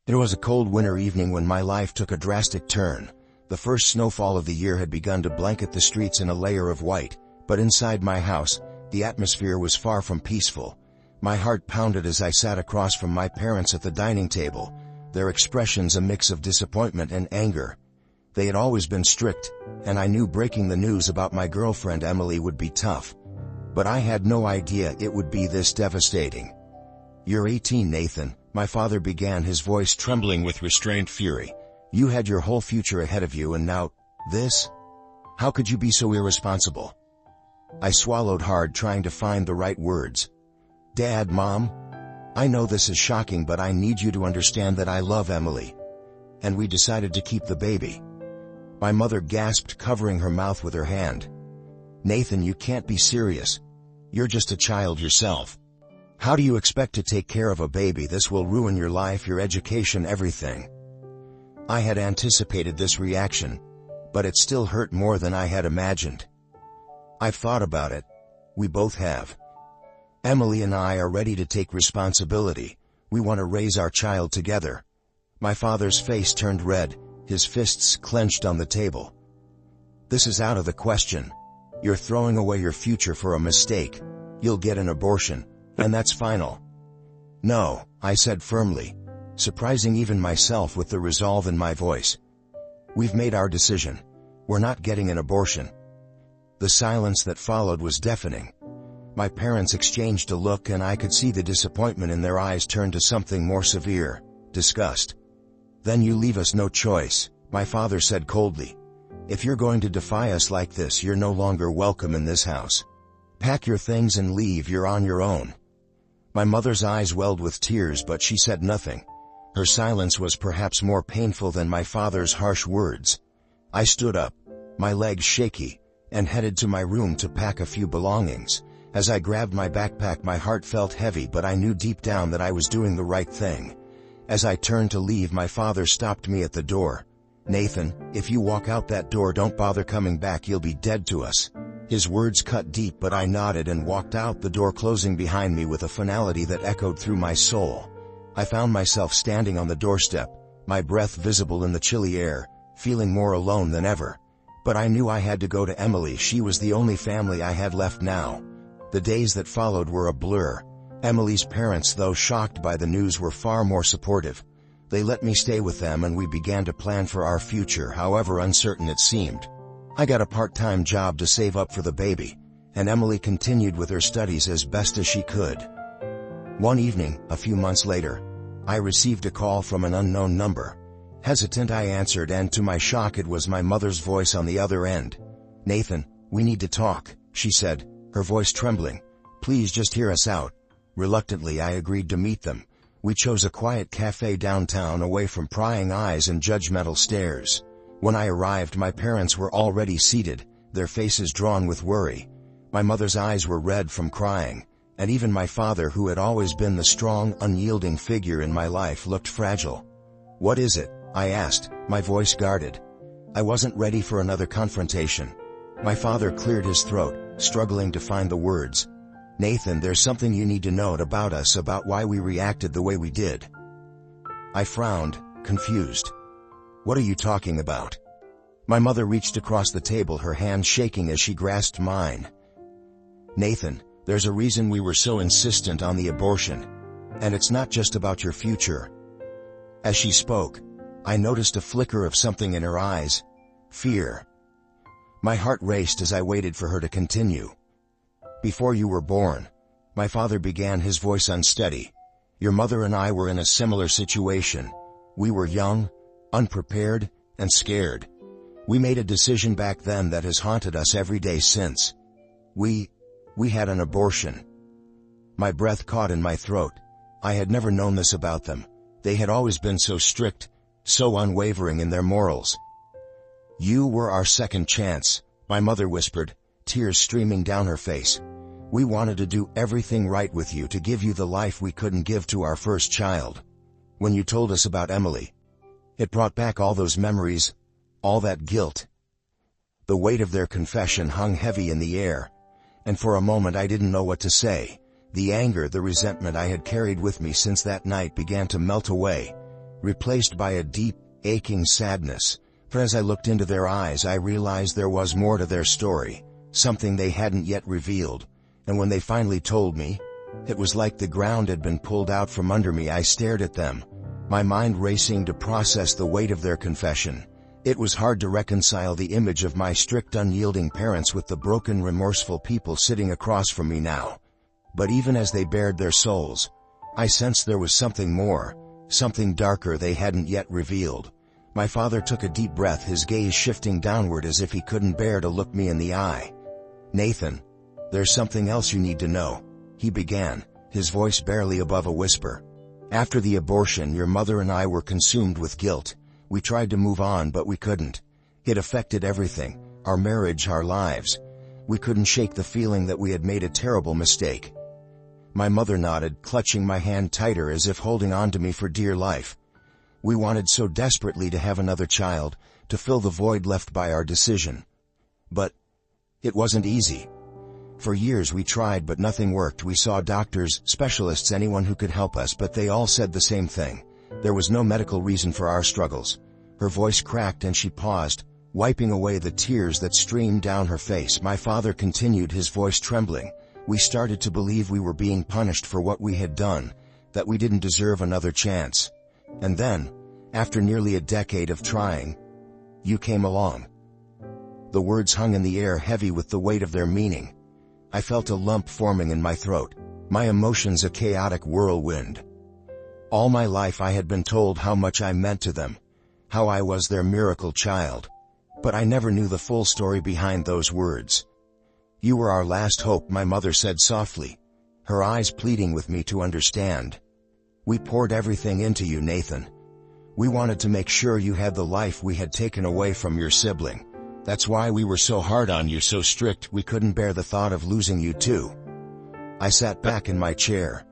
It was a cold winter evening when my life took a drastic turn. The first snowfall of the year had begun to blanket the streets in a layer of white, but inside my house, the atmosphere was far from peaceful. My heart pounded as I sat across from my parents at the dining table, their expressions a mix of disappointment and anger. They had always been strict, and I knew breaking the news about my girlfriend Emily would be tough. But I had no idea it would be this devastating. "You're 18, Nathan," my father began, his voice trembling with restrained fury. "You had your whole future ahead of you, and now, this? How could you be so irresponsible?" I swallowed hard, trying to find the right words. "Dad, Mom, I know this is shocking, but I need you to understand that I love Emily. And we decided to keep the baby." My mother gasped, covering her mouth with her hand. "Nathan, you can't be serious. You're just a child yourself. How do you expect to take care of a baby? This will ruin your life, your education, everything." I had anticipated this reaction, but it still hurt more than I had imagined. "I've thought about it. We both have. Emily and I are ready to take responsibility. We want to raise our child together." My father's face turned red, his fists clenched on the table. "This is out of the question. You're throwing away your future for a mistake. You'll get an abortion, and that's final." "No," I said firmly, surprising even myself with the resolve in my voice. "We've made our decision. We're not getting an abortion." The silence that followed was deafening. My parents exchanged a look, and I could see the disappointment in their eyes turn to something more severe: disgust. "Then you leave us no choice," my father said coldly. "If you're going to defy us like this, you're no longer welcome in this house. Pack your things and leave. You're on your own." My mother's eyes welled with tears, but she said nothing. Her silence was perhaps more painful than my father's harsh words. I stood up, my legs shaky, and headed to my room to pack a few belongings. As I grabbed my backpack, my heart felt heavy, but I knew deep down that I was doing the right thing. As I turned to leave, my father stopped me at the door. "Nathan, if you walk out that door, don't bother coming back. You'll be dead to us." His words cut deep, but I nodded and walked out, the door closing behind me with a finality that echoed through my soul. I found myself standing on the doorstep, my breath visible in the chilly air, feeling more alone than ever. But I knew I had to go to Emily. She was the only family I had left now. The days that followed were a blur. Emily's parents, though shocked by the news, were far more supportive. They let me stay with them, and we began to plan for our future, however uncertain it seemed. I got a part-time job to save up for the baby, and Emily continued with her studies as best as she could. One evening, a few months later, I received a call from an unknown number. Hesitant, I answered, and to my shock, it was my mother's voice on the other end. "Nathan, we need to talk," she said, her voice trembling. "Please just hear us out." Reluctantly, I agreed to meet them. We chose a quiet cafe downtown, away from prying eyes and judgmental stares. When I arrived, my parents were already seated, their faces drawn with worry. My mother's eyes were red from crying, and even my father, who had always been the strong, unyielding figure in my life, looked fragile. "What is it?" I asked, my voice guarded. I wasn't ready for another confrontation. My father cleared his throat, struggling to find the words. "Nathan, there's something you need to know about us, about why we reacted the way we did." I frowned, confused. "What are you talking about?" My mother reached across the table, her hand shaking as she grasped mine. "Nathan, there's a reason we were so insistent on the abortion. And it's not just about your future." As she spoke, I noticed a flicker of something in her eyes. Fear. My heart raced as I waited for her to continue. "Before you were born," my father began, his voice unsteady, "your mother and I were in a similar situation. We were young, unprepared, and scared. We made a decision back then that has haunted us every day since. We had an abortion." My breath caught in my throat. I had never known this about them. They had always been so strict, so unwavering in their morals. "You were our second chance," my mother whispered, tears streaming down her face. "We wanted to do everything right with you, to give you the life we couldn't give to our first child. When you told us about Emily, it brought back all those memories, all that guilt." The weight of their confession hung heavy in the air, and for a moment I didn't know what to say. The anger, the resentment I had carried with me since that night began to melt away. replaced by a deep, aching sadness. But as I looked into their eyes, I realized there was more to their story, something they hadn't yet revealed. And when they finally told me, it was like the ground had been pulled out from under me. I stared at them, my mind racing to process the weight of their confession. It was hard to reconcile the image of my strict, unyielding parents with the broken, remorseful people sitting across from me now. But even as they bared their souls, I sensed there was something more, something darker they hadn't yet revealed. My father took a deep breath, his gaze shifting downward as if he couldn't bear to look me in the eye. "Nathan, there's something else you need to know," he began, his voice barely above a whisper. "After the abortion, your mother and I were consumed with guilt. We tried to move on, but we couldn't. It affected everything, our marriage, our lives. We couldn't shake the feeling that we had made a terrible mistake." My mother nodded, clutching my hand tighter as if holding on to me for dear life. "We wanted so desperately to have another child, to fill the void left by our decision. But it wasn't easy. For years we tried, but nothing worked. We saw doctors, specialists, anyone who could help us, but they all said the same thing. There was no medical reason for our struggles." Her voice cracked and she paused, wiping away the tears that streamed down her face. My father continued, his voice trembling. "We started to believe we were being punished for what we had done, that we didn't deserve another chance. And then, after nearly a decade of trying, you came along." The words hung in the air, heavy with the weight of their meaning. I felt a lump forming in my throat, my emotions a chaotic whirlwind. All my life I had been told how much I meant to them, how I was their miracle child. But I never knew the full story behind those words. "You were our last hope," my mother said softly, her eyes pleading with me to understand. "We poured everything into you, Nathan. We wanted to make sure you had the life we had taken away from your sibling. That's why we were so hard on you, so strict. We couldn't bear the thought of losing you too." I sat back in my chair,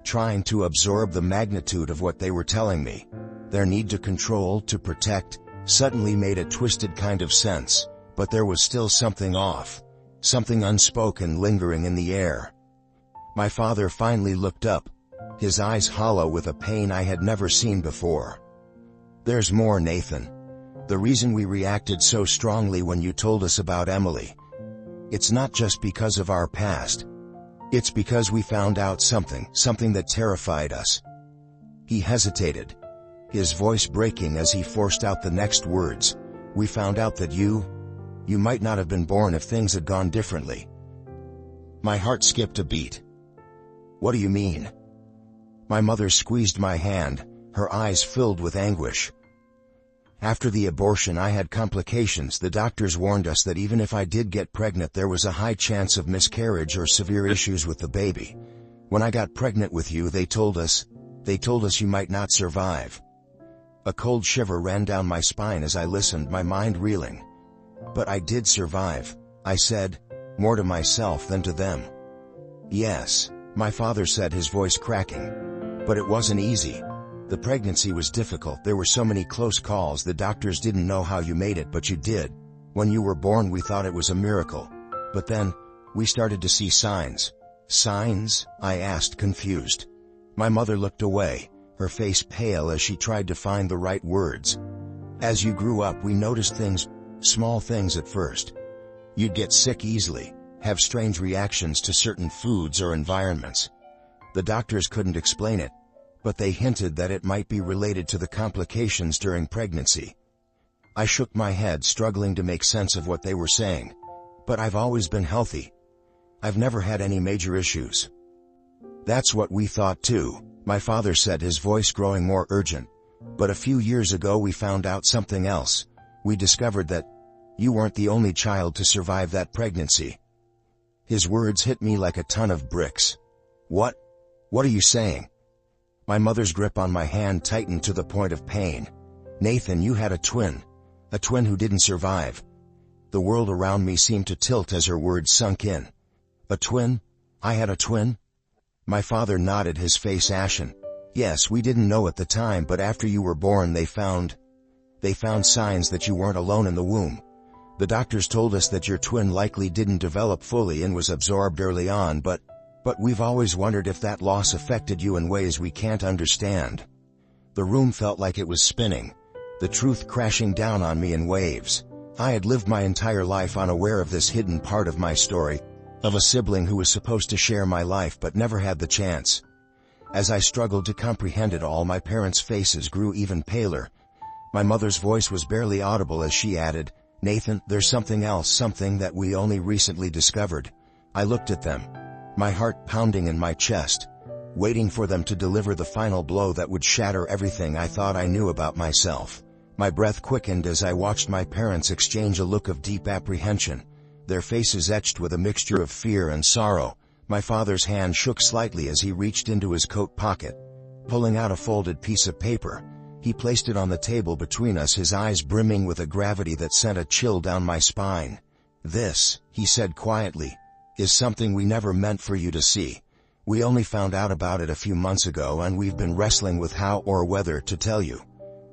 trying to absorb the magnitude of what they were telling me. Their need to control, to protect, suddenly made a twisted kind of sense, but there was still something off, something unspoken lingering in the air. My father finally looked up, his eyes hollow with a pain I had never seen before. "There's more, Nathan. The reason we reacted so strongly when you told us about Emily, it's not just because of our past. It's because we found out something that terrified us." He hesitated, his voice breaking as he forced out the next words. "We found out that you might not have been born if things had gone differently." My heart skipped a beat. "What do you mean?" My mother squeezed my hand, her eyes filled with anguish. "After the abortion I had complications. The doctors warned us that even if I did get pregnant there was a high chance of miscarriage or severe issues with the baby. When I got pregnant with you, they told us you might not survive." A cold shiver ran down my spine as I listened, my mind reeling. "But I did survive," I said, more to myself than to them. "Yes," my father said, his voice cracking. "But it wasn't easy. The pregnancy was difficult. There were so many close calls. The doctors didn't know how you made it, but you did. When you were born we thought it was a miracle. But then, we started to see signs." "Signs?" I asked, confused. My mother looked away, her face pale as she tried to find the right words. "As you grew up we noticed things, small things at first. You'd get sick easily, have strange reactions to certain foods or environments. The doctors couldn't explain it, but they hinted that it might be related to the complications during pregnancy." I shook my head, struggling to make sense of what they were saying. "But I've always been healthy. I've never had any major issues." "That's what we thought too," my father said, his voice growing more urgent. "But a few years ago we found out something else. We discovered that you weren't the only child to survive that pregnancy." His words hit me like a ton of bricks. What are you saying?" My mother's grip on my hand tightened to the point of pain. "Nathan, you had a twin who didn't survive." The world around me seemed to tilt as her words sunk in. "A twin? I had a twin?" My father nodded, his face ashen. "Yes, we didn't know at the time, but after you were born they found signs that you weren't alone in the womb. The doctors told us that your twin likely didn't develop fully and was absorbed early on, but we've always wondered if that loss affected you in ways we can't understand." The room felt like it was spinning, the truth crashing down on me in waves. I had lived my entire life unaware of this hidden part of my story, of a sibling who was supposed to share my life but never had the chance. As I struggled to comprehend it all, my parents' faces grew even paler. My mother's voice was barely audible as she added, "Nathan, there's something else, something that we only recently discovered." I looked at them, my heart pounding in my chest, waiting for them to deliver the final blow that would shatter everything I thought I knew about myself. My breath quickened as I watched my parents exchange a look of deep apprehension, their faces etched with a mixture of fear and sorrow. My father's hand shook slightly as he reached into his coat pocket. Pulling out a folded piece of paper, he placed it on the table between us, his eyes brimming with a gravity that sent a chill down my spine. "This," he said quietly, "is something we never meant for you to see. We only found out about it a few months ago, and we've been wrestling with how or whether to tell you."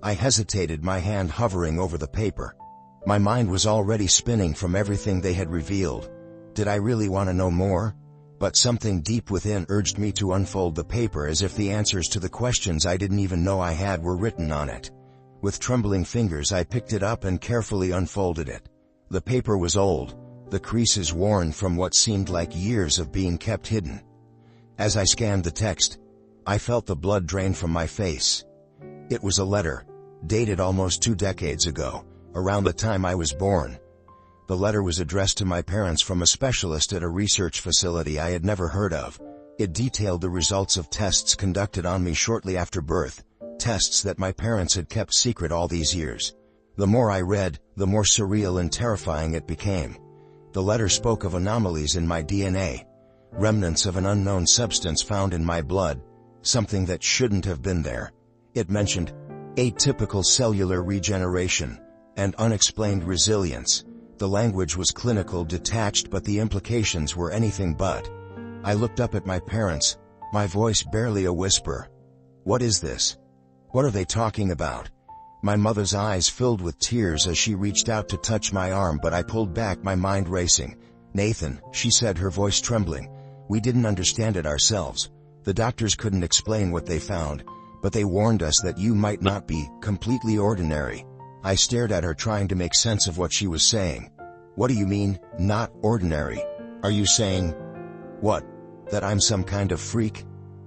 I hesitated, my hand hovering over the paper. My mind was already spinning from everything they had revealed. Did I really want to know more? But something deep within urged me to unfold the paper, as if the answers to the questions I didn't even know I had were written on it. With trembling fingers I picked it up and carefully unfolded it. The paper was old, the creases worn from what seemed like years of being kept hidden. As I scanned the text, I felt the blood drain from my face. It was a letter, dated almost 2 decades ago, around the time I was born. The letter was addressed to my parents from a specialist at a research facility I had never heard of. It detailed the results of tests conducted on me shortly after birth, tests that my parents had kept secret all these years. The more I read, the more surreal and terrifying it became. The letter spoke of anomalies in my DNA, remnants of an unknown substance found in my blood, something that shouldn't have been there. It mentioned atypical cellular regeneration and unexplained resilience. The language was clinical, detached, but the implications were anything but. I looked up at my parents, my voice barely a whisper. "What is this? What are they talking about?" My mother's eyes filled with tears as she reached out to touch my arm, but I pulled back, my mind racing. "Nathan," she said, her voice trembling, "we didn't understand it ourselves. The doctors couldn't explain what they found, but they warned us that you might not be completely ordinary." I stared at her, trying to make sense of what she was saying. "What do you mean, not ordinary? Are you saying..." "What? That I'm some kind of freak?"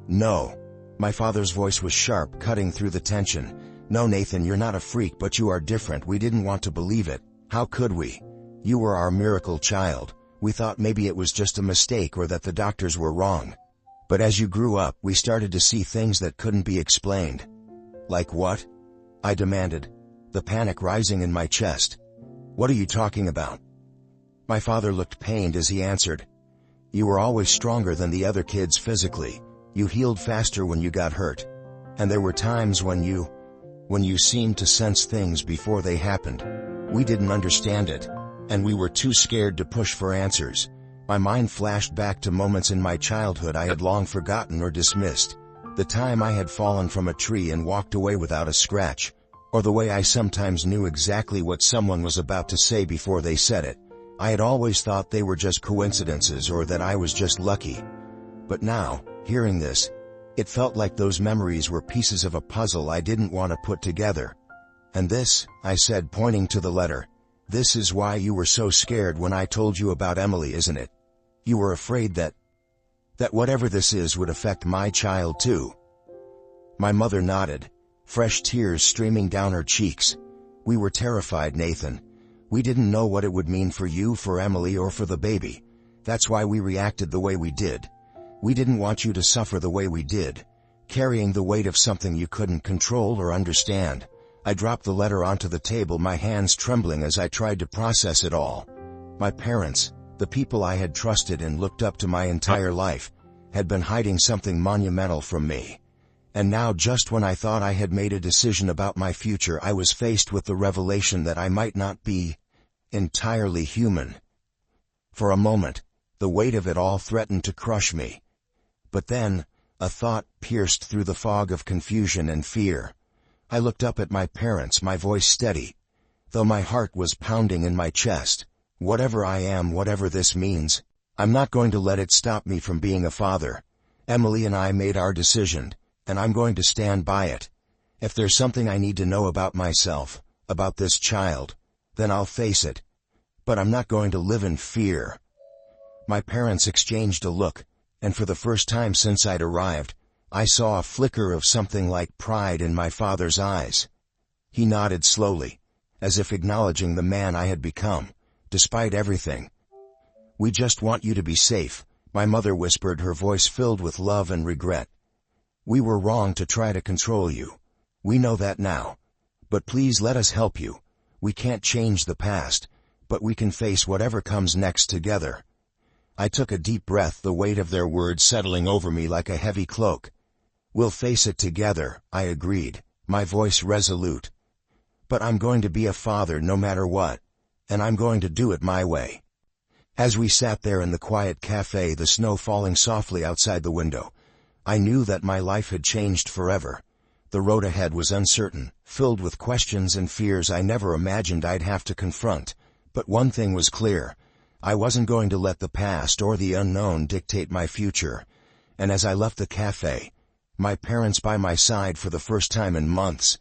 "No." My father's voice was sharp, cutting through the tension. "No, Nathan, you're not a freak, but you are different. We didn't want to believe it. How could we? You were our miracle child. We thought maybe it was just a mistake or that the doctors were wrong. But as you grew up, we started to see things that couldn't be explained." "Like what?" I demanded, the panic rising in my chest. "What are you talking about?" My father looked pained as he answered, "You were always stronger than the other kids physically. You healed faster when you got hurt. And there were times when you seemed to sense things before they happened. We didn't understand it, and we were too scared to push for answers." My mind flashed back to moments in my childhood I had long forgotten or dismissed. The time I had fallen from a tree and walked away without a scratch, or the way I sometimes knew exactly what someone was about to say before they said it. I had always thought they were just coincidences or that I was just lucky. But now, hearing this, it felt like those memories were pieces of a puzzle I didn't want to put together. "And this," I said, pointing to the letter, "this is why you were so scared when I told you about Emily, isn't it? You were afraid that whatever this is would affect my child too." My mother nodded, fresh tears streaming down her cheeks. "We were terrified, Nathan. We didn't know what it would mean for you, for Emily, or for the baby. That's why we reacted the way we did. We didn't want you to suffer the way we did, carrying the weight of something you couldn't control or understand." I dropped the letter onto the table, my hands trembling as I tried to process it all. My parents, the people I had trusted and looked up to my entire life, had been hiding something monumental from me. And now, just when I thought I had made a decision about my future, I was faced with the revelation that I might not be entirely human. For a moment, the weight of it all threatened to crush me. But then, a thought pierced through the fog of confusion and fear. I looked up at my parents, my voice steady, though my heart was pounding in my chest. "Whatever I am, whatever this means, I'm not going to let it stop me from being a father. Emily and I made our decision, and I'm going to stand by it. If there's something I need to know about myself, about this child, then I'll face it. But I'm not going to live in fear." My parents exchanged a look, and for the first time since I'd arrived, I saw a flicker of something like pride in my father's eyes. He nodded slowly, as if acknowledging the man I had become, despite everything. "We just want you to be safe," my mother whispered, her voice filled with love and regret. "We were wrong to try to control you. We know that now. But please let us help you. We can't change the past, but we can face whatever comes next together." I took a deep breath, the weight of their words settling over me like a heavy cloak. "We'll face it together," I agreed, my voice resolute. "But I'm going to be a father no matter what, and I'm going to do it my way." As we sat there in the quiet cafe, the snow falling softly outside the window, I knew that my life had changed forever. The road ahead was uncertain, filled with questions and fears I never imagined I'd have to confront. But one thing was clear: I wasn't going to let the past or the unknown dictate my future. And as I left the cafe, my parents by my side for the first time in months,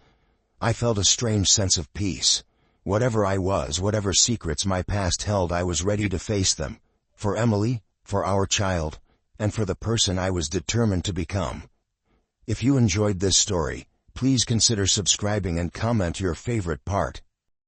I felt a strange sense of peace. Whatever I was, whatever secrets my past held, I was ready to face them. For Emily, for our child, and for the person I was determined to become. If you enjoyed this story, please consider subscribing and comment your favorite part.